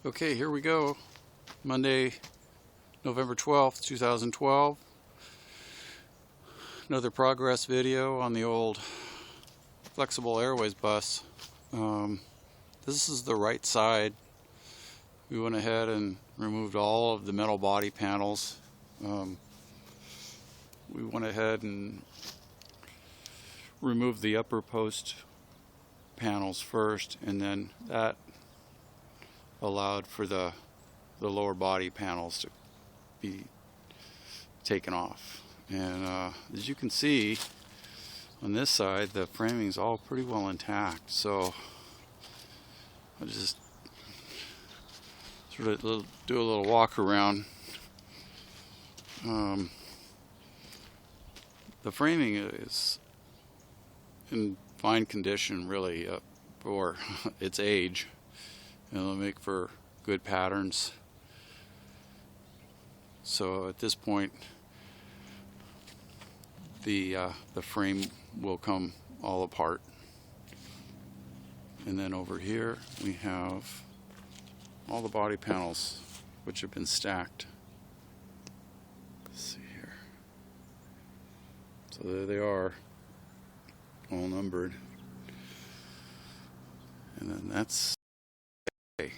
Okay, here we go. Monday, November 12th, 2012. Another progress video on the old Flxible Airways bus. This is the right side. We went ahead and removed all of the metal body panels. We went ahead and removed the upper post panels first, and then that allowed for the lower body panels to be taken off. And as you can see on this side, the framing is all pretty well intact. So I'll just sort of do a little walk around. The framing is in fine condition, really, for its age. It'll make for good patterns. So at this point, the frame will come all apart. And then over here we have all the body panels which have been stacked. Let's see here. So there they are, all numbered. And then that's okay.